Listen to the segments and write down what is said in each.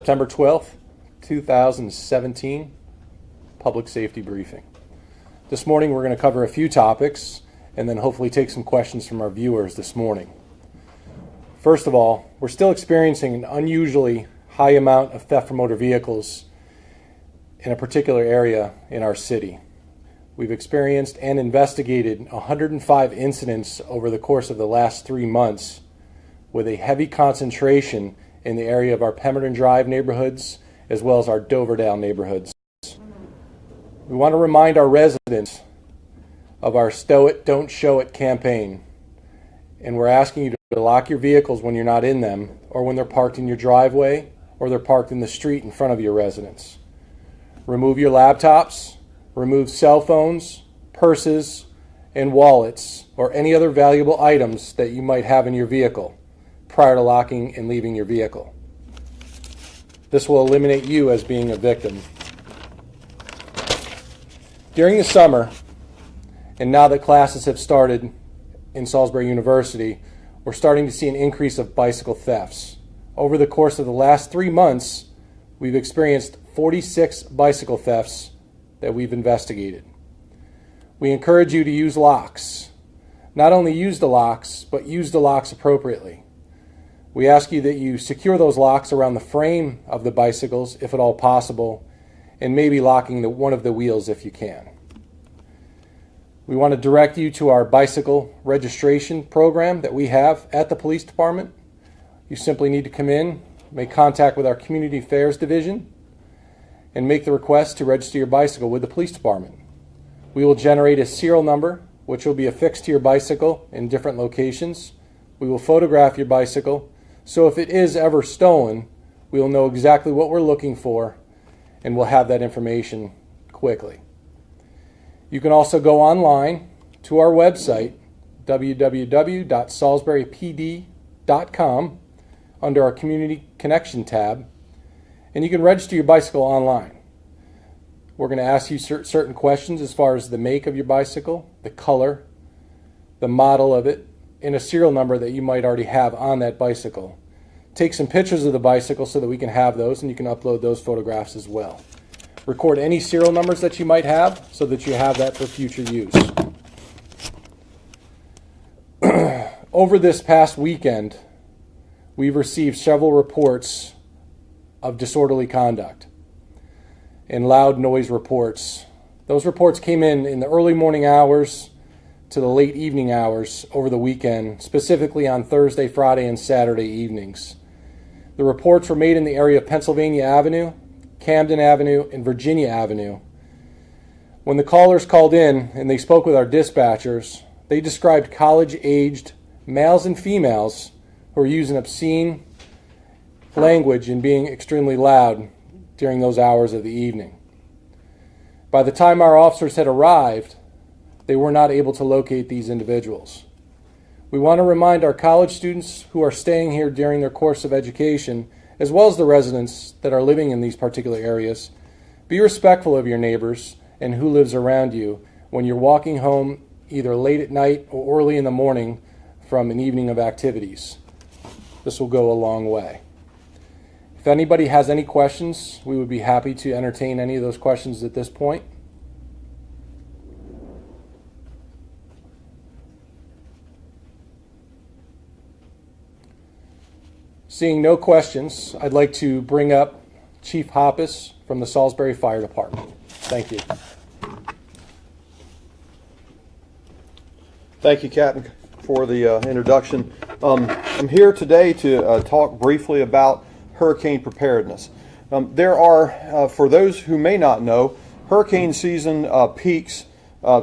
September 12th, 2017, Public Safety Briefing. This morning we're going to cover a few topics and then hopefully take some questions from our viewers this morning. First of all, we're still experiencing an unusually high amount of theft from motor vehicles in a particular area in our city. We've experienced and investigated 105 incidents over the course of the last 3 months, with a heavy concentration in the area of our Pemberton Drive neighborhoods as well as our Doverdale neighborhoods. We want to remind our residents of our Stow It, Don't Show It campaign, and we're asking you to lock your vehicles when you're not in them, or when they're parked in your driveway, or they're parked in the street in front of your residence. Remove your laptops, remove cell phones, purses, and wallets, or any other valuable items that you might have in your vehicle prior to locking and leaving your vehicle. This will eliminate you as being a victim. During the summer, and now that classes have started in Salisbury University, we're starting to see an increase of bicycle thefts. Over the course of the last 3 months, we've experienced 46 bicycle thefts that we've investigated. We encourage you to use locks. Not only use the locks, but use the locks appropriately. We ask you that you secure those locks around the frame of the bicycles, if at all possible, and maybe locking one of the wheels if you can. We want to direct you to our bicycle registration program that we have at the police department. You simply need to come in, make contact with our Community Affairs Division, and make the request to register your bicycle with the police department. We will generate a serial number, which will be affixed to your bicycle in different locations. We will photograph your bicycle, so if it is ever stolen, we will know exactly what we're looking for, and we'll have that information quickly. You can also go online to our website, www.salisburypd.com, under our Community Connection tab, and you can register your bicycle online. We're going to ask you certain questions as far as the make of your bicycle, the color, the model of it, and a serial number that you might already have on that bicycle. Take some pictures of the bicycle so that we can have those, and you can upload those photographs as well. Record any serial numbers that you might have so that you have that for future use. Over this past weekend, we've received several reports of disorderly conduct and loud noise reports. Those reports came in the early morning hours to the late evening hours over the weekend, specifically on Thursday, Friday, and Saturday evenings. The reports were made in the area of Pennsylvania Avenue, Camden Avenue, and Virginia Avenue. When the callers called in and they spoke with our dispatchers, they described college-aged males and females who were using obscene language and being extremely loud during those hours of the evening. By the time our officers had arrived, they were not able to locate these individuals. We want to remind our college students who are staying here during their course of education, as well as the residents that are living in these particular areas, be respectful of your neighbors and who lives around you when you're walking home either late at night or early in the morning from an evening of activities. This will go a long way. If anybody has any questions, we would be happy to entertain any of those questions at this point. Seeing no questions, I'd like to bring up Chief Hoppus from the Salisbury Fire Department. Thank you. Thank you, Captain, for the introduction. I'm here today to talk briefly about hurricane preparedness. There are, for those who may not know, hurricane season peaks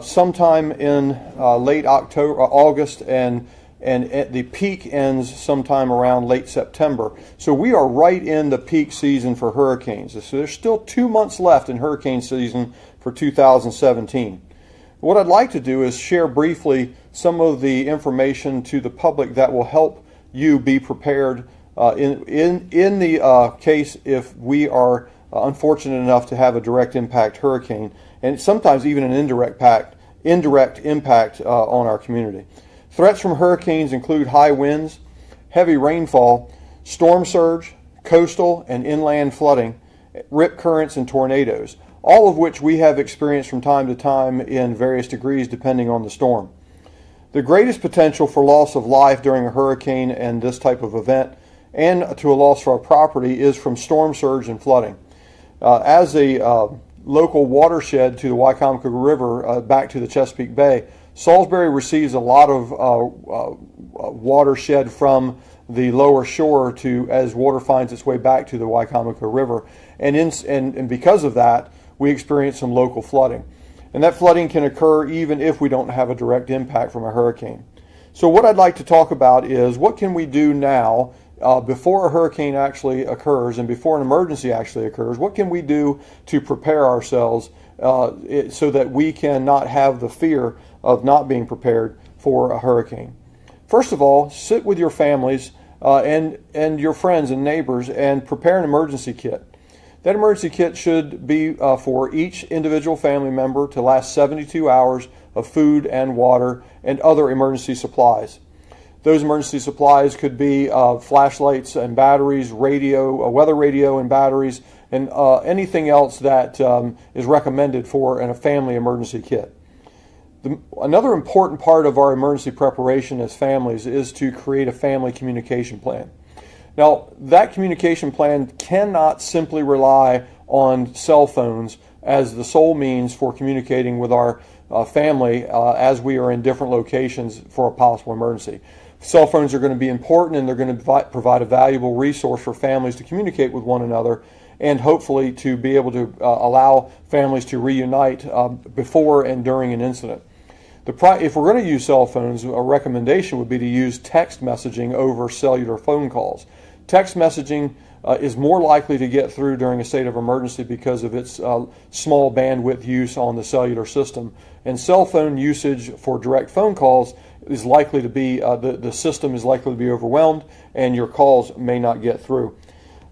sometime in late October, August, and the peak ends sometime around late September. So we are right in the peak season for hurricanes. So there's still 2 months left in hurricane season for 2017. What I'd like to do is share briefly some of the information to the public that will help you be prepared in the case if we are unfortunate enough to have a direct impact hurricane, and sometimes even an indirect impact on our community. Threats from hurricanes include high winds, heavy rainfall, storm surge, coastal and inland flooding, rip currents, and tornadoes, all of which we have experienced from time to time in various degrees depending on the storm. The greatest potential for loss of life during a hurricane and this type of event, and to a loss of our property, is from storm surge and flooding. As a local watershed to the Wicomico River back to the Chesapeake Bay, Salisbury receives a lot of watershed from the lower shore as water finds its way back to the Wicomico River, and because of that, we experience some local flooding. And that flooding can occur even if we don't have a direct impact from a hurricane. So what I'd like to talk about is what can we do now before a hurricane actually occurs and before an emergency actually occurs. What can we do to prepare ourselves so that we can not have the fear of not being prepared for a hurricane? First of all, sit with your families and your friends and neighbors and prepare an emergency kit. That emergency kit should be for each individual family member to last 72 hours of food and water and other emergency supplies. Those emergency supplies could be flashlights and batteries, a weather radio and batteries, and anything else that is recommended for a family emergency kit. Another important part of our emergency preparation as families is to create a family communication plan. Now, that communication plan cannot simply rely on cell phones as the sole means for communicating with our family as we are in different locations for a possible emergency. Cell phones are going to be important, and they're going to provide a valuable resource for families to communicate with one another and hopefully to be able to allow families to reunite before and during an incident. If we're going to use cell phones, a recommendation would be to use text messaging over cellular phone calls. Text messaging is more likely to get through during a state of emergency because of its small bandwidth use on the cellular system. And cell phone usage for direct phone calls is likely to be, the system is likely to be overwhelmed and your calls may not get through.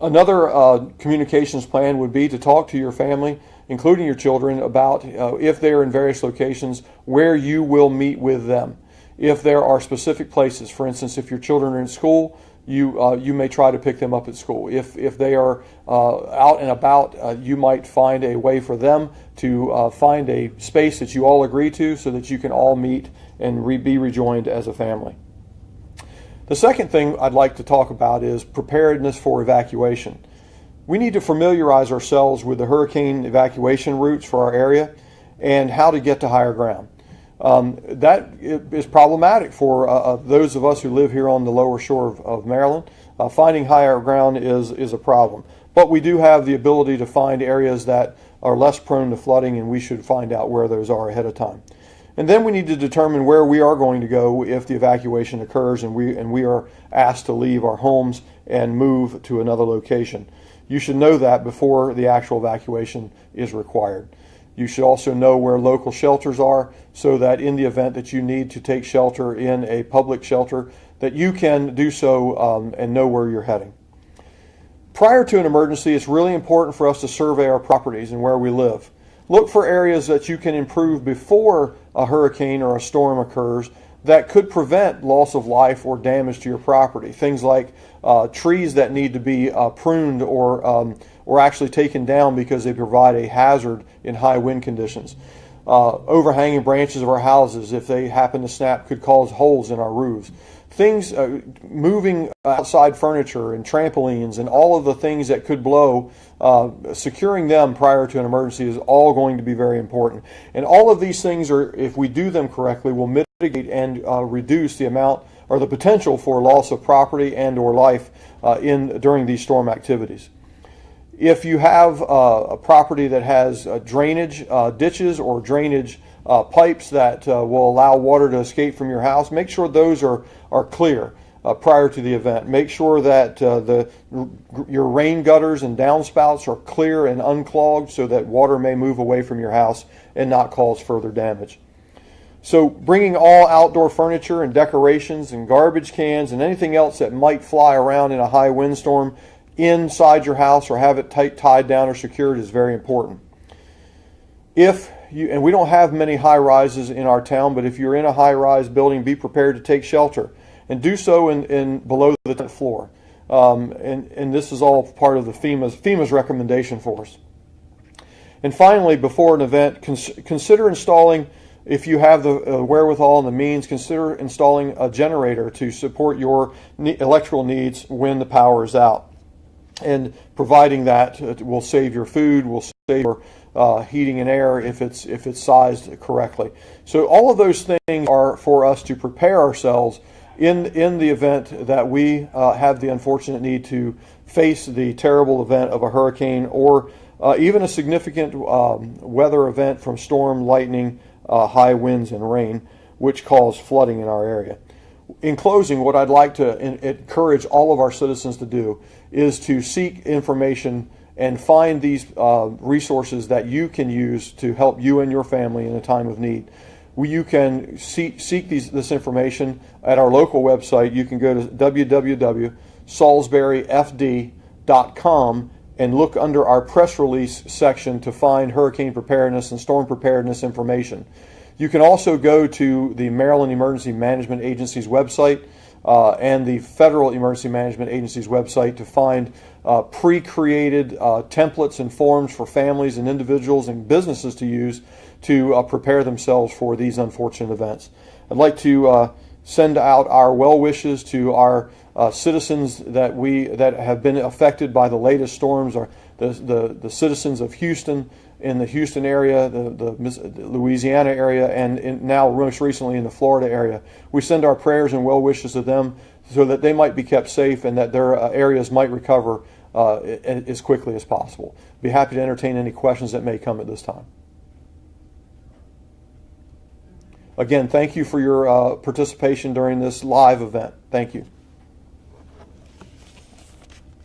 Another communications plan would be to talk to your family, including your children, about if they are in various locations, where you will meet with them. If there are specific places, for instance, if your children are in school, you may try to pick them up at school. If they are out and about, you might find a way for them to find a space that you all agree to so that you can all meet and be rejoined as a family. The second thing I'd like to talk about is preparedness for evacuation. We need to familiarize ourselves with the hurricane evacuation routes for our area and how to get to higher ground. That is problematic for those of us who live here on the lower shore of Maryland. Finding higher ground is a problem. But we do have the ability to find areas that are less prone to flooding, and we should find out where those are ahead of time. And then we need to determine where we are going to go if the evacuation occurs and we are asked to leave our homes and move to another location. You should know that before the actual evacuation is required. You should also know where local shelters are so that in the event that you need to take shelter in a public shelter, that you can do so and know where you're heading. Prior to an emergency, it's really important for us to survey our properties and where we live. Look for areas that you can improve before a hurricane or a storm occurs that could prevent loss of life or damage to your property. Things like trees that need to be pruned or actually taken down because they provide a hazard in high wind conditions. Overhanging branches of our houses, if they happen to snap, could cause holes in our roofs. Things, moving outside furniture and trampolines and all of the things that could blow, securing them prior to an emergency is all going to be very important. And all of these things, if we do them correctly, will mitigate and reduce the amount or the potential for loss of property and or life during these storm activities. If you have a property that has drainage ditches or drainage pipes that will allow water to escape from your house, make sure those are clear prior to the event. Make sure that your rain gutters and downspouts are clear and unclogged so that water may move away from your house and not cause further damage. So bringing all outdoor furniture and decorations and garbage cans and anything else that might fly around in a high windstorm inside your house or have it tied down or secured is very important. And we don't have many high rises in our town, but if you're in a high rise building, be prepared to take shelter and do so in below the 10th floor. and this is all part of the FEMA's recommendation for us. And finally, before an event, consider installing, if you have the wherewithal and the means, consider installing a generator to support your electrical needs when the power is out. And providing that will save your food, will save your heating and air if it's sized correctly. So all of those things are for us to prepare ourselves in the event that we have the unfortunate need to face the terrible event of a hurricane or even a significant weather event from storm, lightning, high winds, and rain, which cause flooding in our area. In closing, what I'd like to encourage all of our citizens to do is to seek information and find these resources that you can use to help you and your family in a time of need. You can seek this information at our local website. You can go to www.salisburyfd.com and look under our press release section to find hurricane preparedness and storm preparedness information. You can also go to the Maryland Emergency Management Agency's website and the Federal Emergency Management Agency's website to find pre-created templates and forms for families and individuals and businesses to use to prepare themselves for these unfortunate events. I'd like to send out our well wishes to our citizens that have been affected by the latest storms, or the citizens of Houston, in the Houston area, the Louisiana area, and now most recently in the Florida area. We send our prayers and well wishes to them so that they might be kept safe and that their areas might recover as quickly as possible. Be happy to entertain any questions that may come at this time. Again, thank you for your participation during this live event. Thank you.